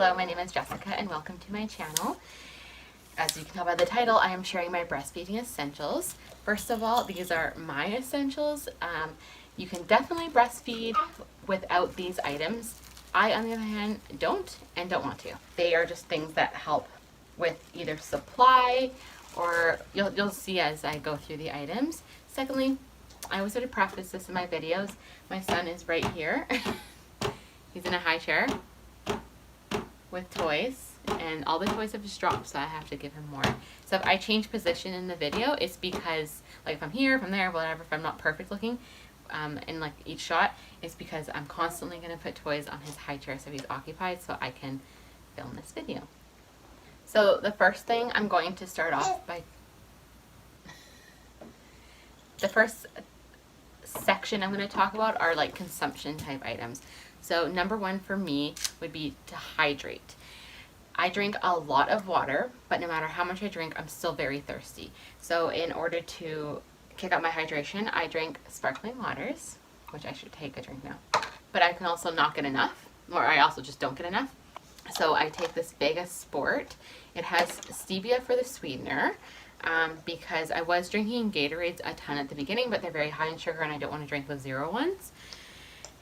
Hello, my name is Jessica and welcome to my channel. As you can tell by the title, I am sharing my breastfeeding essentials. First of all, these are my essentials. You can definitely breastfeed without these items. I, on the other hand, don't want to. They are just things that help with either supply or you'll see as I go through the items. Secondly, I always sort of practice this in my videos. My son is right here. He's in a high chair with toys, and all the toys have just dropped, so I have to give him more. So if I change position in the video, it's because, like, if I'm here, if I'm there, whatever, if I'm not perfect looking in like each shot, it's because I'm constantly going to put toys on his high chair so he's occupied so I can film this video. So the first thing I'm going to start off by, the first section I'm going to talk about are like consumption type items. So number one for me would be to hydrate. I drink a lot of water, but no matter how much I drink, I'm still very thirsty. So in order to kick up my hydration, I drink sparkling waters, which I should take a drink now. But I can also not get enough, or I also just don't get enough. So I take this Vega Sport. It has stevia for the sweetener, because I was drinking Gatorades a ton at the beginning, but they're very high in sugar and I don't want to drink the zero ones.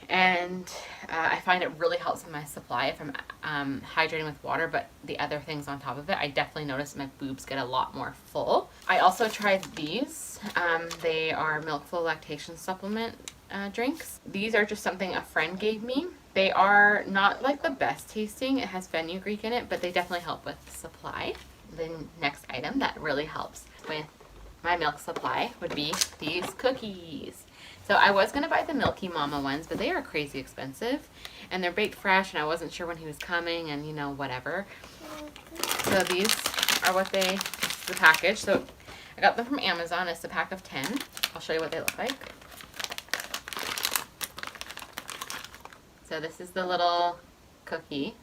And I find it really helps with my supply if I'm hydrating with water, but the other things on top of it, I definitely notice my boobs get a lot more full. I also tried these. They are Milk Flow Lactation Supplement drinks. These are just something a friend gave me. They are not like the best tasting. It has fenugreek in it, but they definitely help with supply. The next item that really helps with my milk supply would be these cookies. So I was going to buy the Milky Mama ones, but they are crazy expensive. And they're baked fresh, and I wasn't sure when he was coming, and you know, whatever. So these are what the package. So I got them from Amazon. It's a pack of 10. I'll show you what they look like. So this is the little cookie.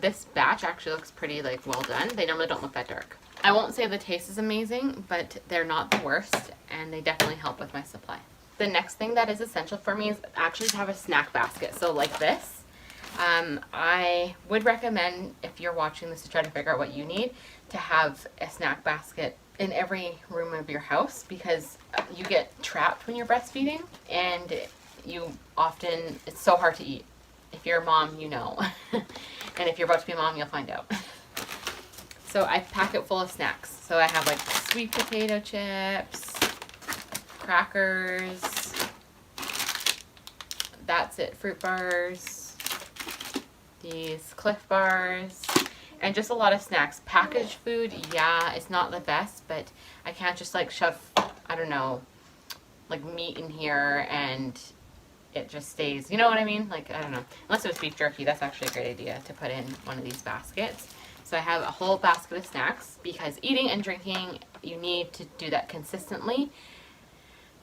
This batch actually looks pretty like well done. They normally don't look that dark. I won't say the taste is amazing, but they're not the worst, and they definitely help with my supply. The next thing that is essential for me is actually to have a snack basket. So like this, I would recommend, if you're watching this to try to figure out what you need, to have a snack basket in every room of your house, because you get trapped when you're breastfeeding, and you often, it's so hard to eat. If you're a mom, you know. And if you're about to be a mom, you'll find out. So I pack it full of snacks. So I have like sweet potato chips, crackers, that's it, fruit bars, these Cliff bars, and just a lot of snacks. Packaged food, yeah, it's not the best, but I can't just like shove, I don't know, like meat in here and it just stays, you know what I mean? Like, I don't know. Unless it was beef jerky, that's actually a great idea to put in one of these baskets. So I have a whole basket of snacks, because eating and drinking, you need to do that consistently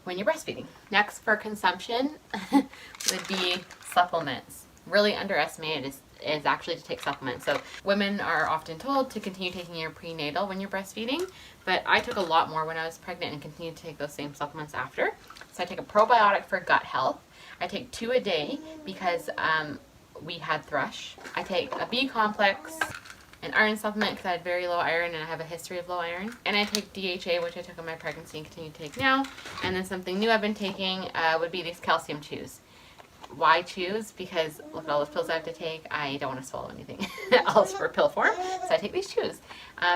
when you're breastfeeding. Next for consumption would be supplements. Really underestimated is actually to take supplements. So women are often told to continue taking your prenatal when you're breastfeeding, but I took a lot more when I was pregnant and continued to take those same supplements after. So I take a probiotic for gut health. I take 2 a day because we had thrush. I take a B complex, an iron supplement because I had very low iron and I have a history of low iron. And I take DHA, which I took in my pregnancy and continue to take now. And then something new I've been taking would be these calcium chews. Why chews? Because look at all those pills I have to take. I don't want to swallow anything else for pill form, so I take these chews.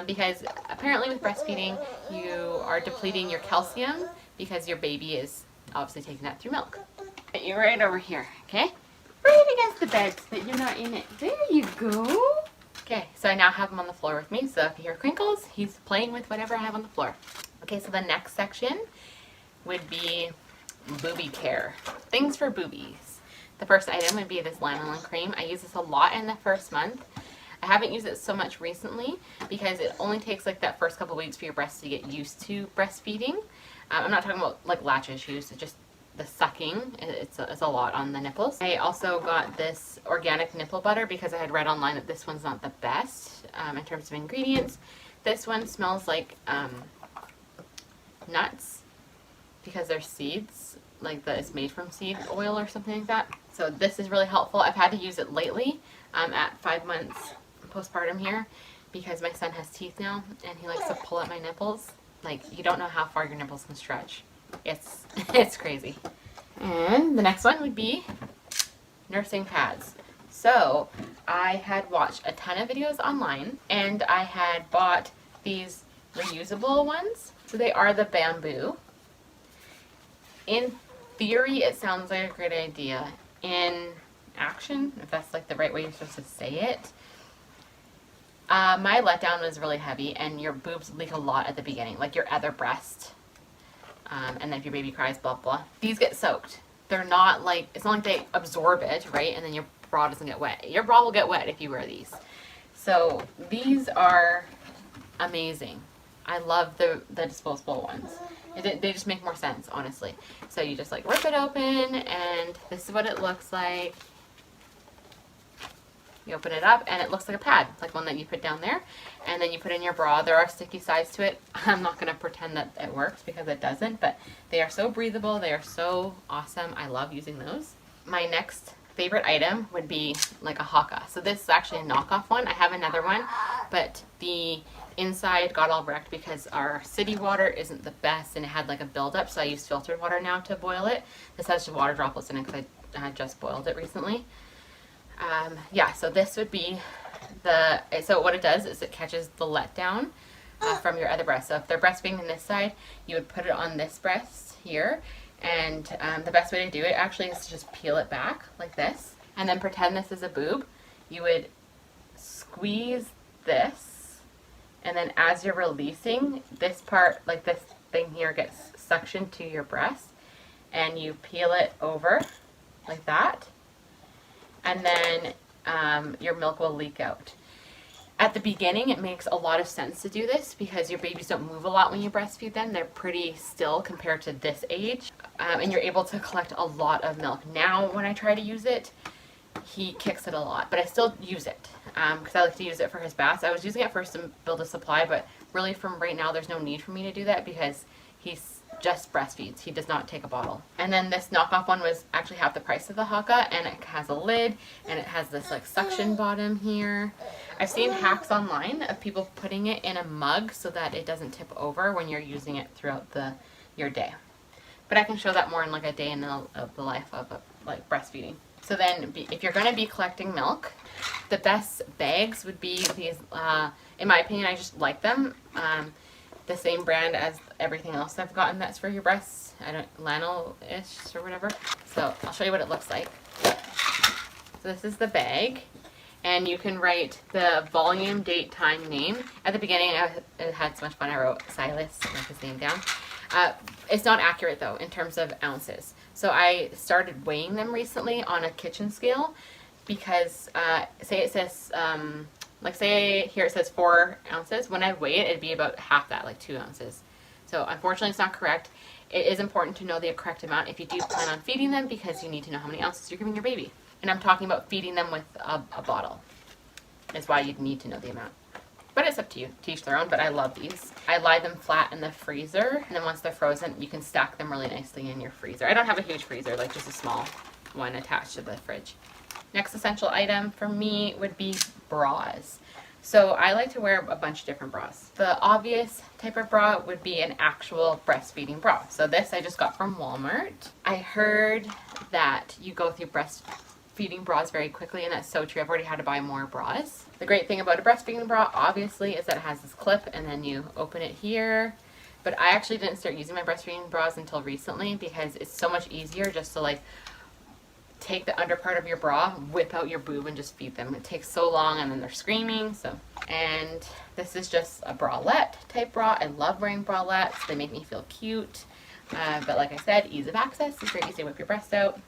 Because apparently with breastfeeding, you are depleting your calcium because your baby is obviously taking that through milk. Put you right over here, okay? Right against the bed so that you're not in it. There you go. Okay, so I now have him on the floor with me, so if you hear crinkles, he's playing with whatever I have on the floor. Okay, so the next section would be booby care. Things for boobies. The first item would be this lanolin cream. I use this a lot in the first month. I haven't used it so much recently because it only takes like that first couple weeks for your breasts to get used to breastfeeding. I'm not talking about like latch issues, it's just the sucking, it's a lot on the nipples. I also got this organic nipple butter because I had read online that this one's not the best in terms of ingredients. This one smells like nuts because they're seeds, like that is made from seed oil or something like that. So this is really helpful. I've had to use it lately at 5 months postpartum here because my son has teeth now and he likes to pull at my nipples. Like, you don't know how far your nipples can stretch. It's crazy. And the next one would be nursing pads. So I had watched a ton of videos online and I had bought these reusable ones. So they are the bamboo. In theory, it sounds like a great idea. In action, if that's like the right way you're supposed to say it, my letdown was really heavy and your boobs leak a lot at the beginning, like your other breast. And then if your baby cries, blah, blah. These get soaked. They're not like, it's not like they absorb it, right? And then your bra doesn't get wet. Your bra will get wet if you wear these. So these are amazing. I love the disposable ones. They just make more sense, honestly. So you just like rip it open and this is what it looks like. You open it up and it looks like a pad, like one that you put down there. And then you put in your bra. There are sticky sides to it. I'm not going to pretend that it works because it doesn't, but they are so breathable. They are so awesome. I love using those. My next favorite item would be like a haka. So this is actually a knockoff one. I have another one, but the inside got all wrecked because our city water isn't the best and it had like a buildup. So I use filtered water now to boil it. This has water droplets in it because I just boiled it recently. Yeah, so this would be so what it does is it catches the letdown from your other breast. So if they're breastfeeding on this side, you would put it on this breast here. And the best way to do it actually is to just peel it back like this. And then pretend this is a boob. You would squeeze this. And then as you're releasing, this part, like this thing here, gets suctioned to your breast. And you peel it over like that. And then your milk will leak out. At the beginning, it makes a lot of sense to do this because your babies don't move a lot when you breastfeed them. They're pretty still compared to this age. And you're able to collect a lot of milk. Now, when I try to use it, he kicks it a lot. But I still use it because I like to use it for his baths. I was using it first to build a supply, but really from right now, there's no need for me to do that because he's just breastfeeds. He does not take a bottle. And then this knockoff one was actually half the price of the haka, and it has a lid and it has this like suction bottom here. I've seen hacks online of people putting it in a mug so that it doesn't tip over when you're using it throughout your day. But I can show that more in like a day in the life of like breastfeeding. So then if you're going to be collecting milk, the best bags would be these, in my opinion, I just like them. The same brand as everything else I've gotten that's for your breasts. Lano-ish or whatever. So I'll show you what it looks like. So this is the bag. And you can write the volume, date, time, name. At the beginning, I had so much fun. I wrote Silas, wrote his name down. It's not accurate though in terms of ounces. So I started weighing them recently on a kitchen scale because say it says, like say here it says 4 ounces. When I weigh it, it'd be about half that, like 2 ounces. So unfortunately it's not correct. It is important to know the correct amount if you do plan on feeding them because you need to know how many ounces you're giving your baby. And I'm talking about feeding them with a bottle. Is why you'd need to know the amount. But it's up to you, to each their own, but I love these. I lie them flat in the freezer, and then once they're frozen, you can stack them really nicely in your freezer. I don't have a huge freezer, like just a small one attached to the fridge. Next essential item for me would be bras. So I like to wear a bunch of different bras. The obvious type of bra would be an actual breastfeeding bra. So this I just got from Walmart. I heard that you go through breastfeeding bras very quickly, and that's so true. I've already had to buy more bras. The great thing about a breastfeeding bra, obviously, is that it has this clip, and then you open it here. But I actually didn't start using my breastfeeding bras until recently because it's so much easier just to like take the under part of your bra, whip out your boob, and just feed them. It takes so long, and then they're screaming. And this is just a bralette type bra. I love wearing bralettes. They make me feel cute. But like I said, ease of access. It's very easy to whip your breast out.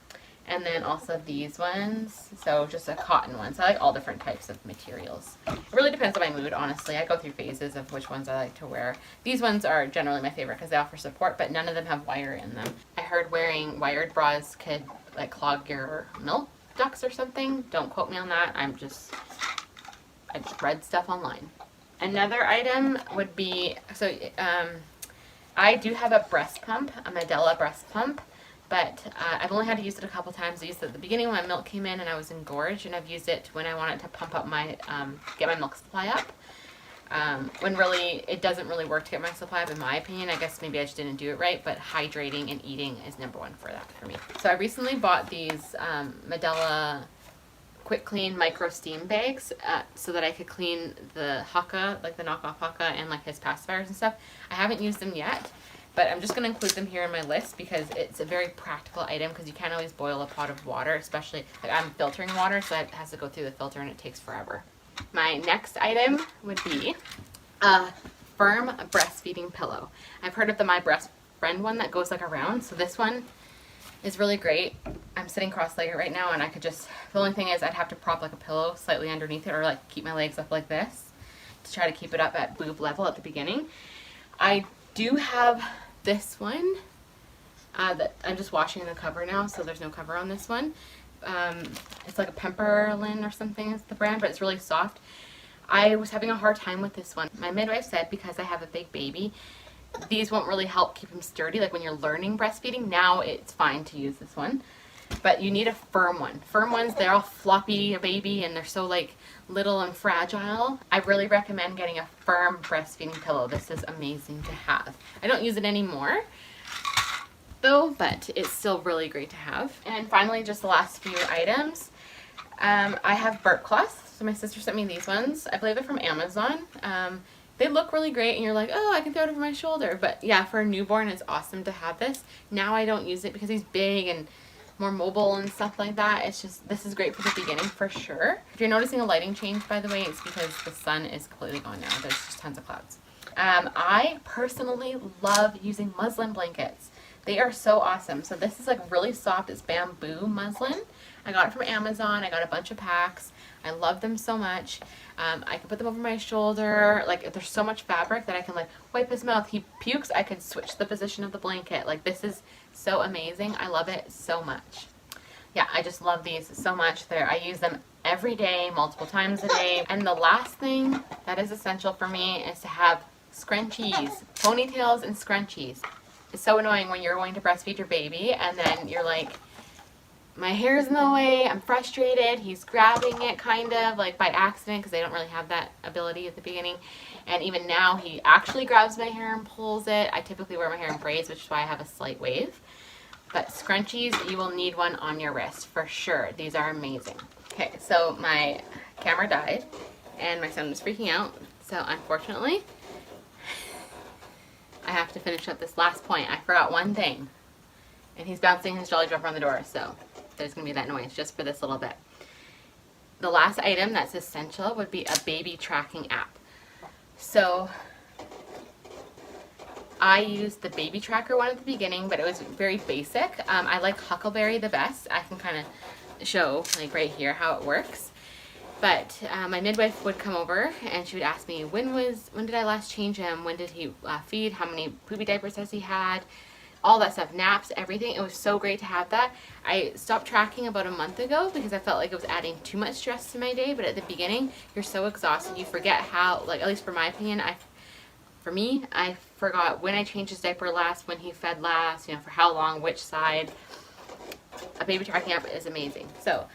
And then also these ones. So just a cotton one. So I like all different types of materials. It really depends on my mood, honestly. I go through phases of which ones I like to wear. These ones are generally my favorite because they offer support, but none of them have wire in them. I heard wearing wired bras could like clog your milk ducts or something. Don't quote me on that. I just read stuff online. Another item would be, I do have a breast pump, a Medela breast pump but I've only had to use it a couple times. I used it at the beginning when my milk came in and I was engorged, and I've used it when I wanted to pump up my, get my milk supply up. When really, it doesn't really work to get my supply up in my opinion. I guess maybe I just didn't do it right, but hydrating and eating is number one for that for me. So I recently bought these Medela Quick Clean Micro Steam Bags so that I could clean the Haka, like the knockoff Haka and like his pacifiers and stuff. I haven't used them yet, but I'm just going to include them here in my list because it's a very practical item, because you can't always boil a pot of water, especially, like I'm filtering water, so it has to go through the filter and it takes forever. My next item would be a firm breastfeeding pillow. I've heard of the My Breast Friend one that goes like around, so this one is really great. I'm sitting cross-legged right now, and I could just, the only thing is I'd have to prop like a pillow slightly underneath it, or like keep my legs up like this to try to keep it up at boob level at the beginning. I do have this one that I'm just washing the cover now, so there's no cover on this one. It's like a Pemberlin or something is the brand, but it's really soft. I was having a hard time with this one. My midwife said because I have a big baby, these won't really help keep him sturdy. Like when you're learning breastfeeding, now it's fine to use this one. But you need a firm one. Firm ones, they're all floppy, a baby, and they're so like little and fragile. I really recommend getting a firm breastfeeding pillow. This is amazing to have. I don't use it anymore though, but it's still really great to have. And finally, just the last few items. I have burp cloths. So my sister sent me these ones. I believe they're from Amazon. They look really great, and you're like, oh, I can throw it over my shoulder. But yeah, for a newborn, it's awesome to have this. Now I don't use it because he's big and more mobile and stuff like that. It's just, this is great for the beginning for sure. If you're noticing a lighting change, by the way, it's because the sun is completely gone now. There's just tons of clouds. I personally love using muslin blankets. They are so awesome. So this is like really soft. It's bamboo muslin. I got it from Amazon. I got a bunch of packs. I love them so much. I can put them over my shoulder. Like, there's so much fabric that I can like wipe his mouth. He pukes, I can switch the position of the blanket. Like, this is so amazing. I love it so much. Yeah, I just love these so much. I use them every day, multiple times a day. And the last thing that is essential for me is to have scrunchies, ponytails and scrunchies. It's so annoying when you're going to breastfeed your baby and then you're like, my hair's in the way, I'm frustrated, he's grabbing it kind of like by accident because they don't really have that ability at the beginning. And even now he actually grabs my hair and pulls it. I typically wear my hair in braids, which is why I have a slight wave. But scrunchies, you will need one on your wrist for sure. These are amazing. Okay, so my camera died and my son was freaking out. So unfortunately, I have to finish up this last point. I forgot one thing. And he's bouncing his jolly jumper on the door, so there's going to be that noise just for this little bit. The last item that's essential would be a baby tracking app. So I used the baby tracker one at the beginning, but it was very basic. I like Huckleberry the best. I can kind of show like right here how it works. But my midwife would come over and she would ask me, when did I last change him? When did he feed? How many poopy diapers has he had? All that stuff, naps, everything. It was so great to have that. I stopped tracking about a month ago because I felt like it was adding too much stress to my day. But at the beginning, you're so exhausted. You forget how, like, at least for my opinion, for me, I forgot when I changed his diaper last, when he fed last, you know, for how long, which side. A baby tracking app is amazing. So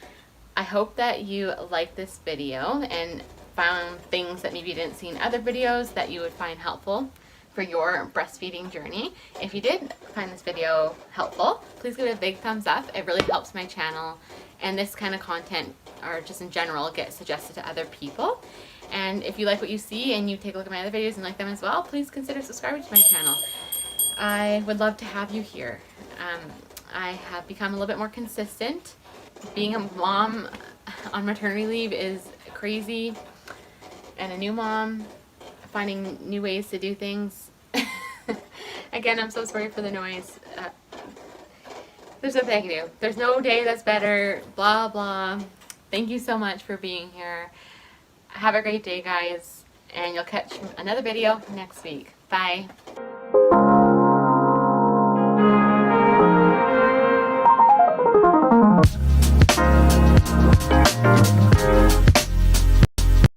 I hope that you liked this video and found things that maybe you didn't see in other videos that you would find helpful for your breastfeeding journey. If you did find this video helpful, please give it a big thumbs up. It really helps my channel and this kind of content, or just in general, get suggested to other people. And if you like what you see and you take a look at my other videos and like them as well, please consider subscribing to my channel. I would love to have you here. I have become a little bit more consistent. Being a mom on maternity leave is crazy, and a new mom, finding new ways to do things. Again, I'm so sorry for the noise. There's nothing I can do. There's no day that's better, blah, blah. Thank you so much for being here. Have a great day, guys, and you'll catch another video next week. Bye.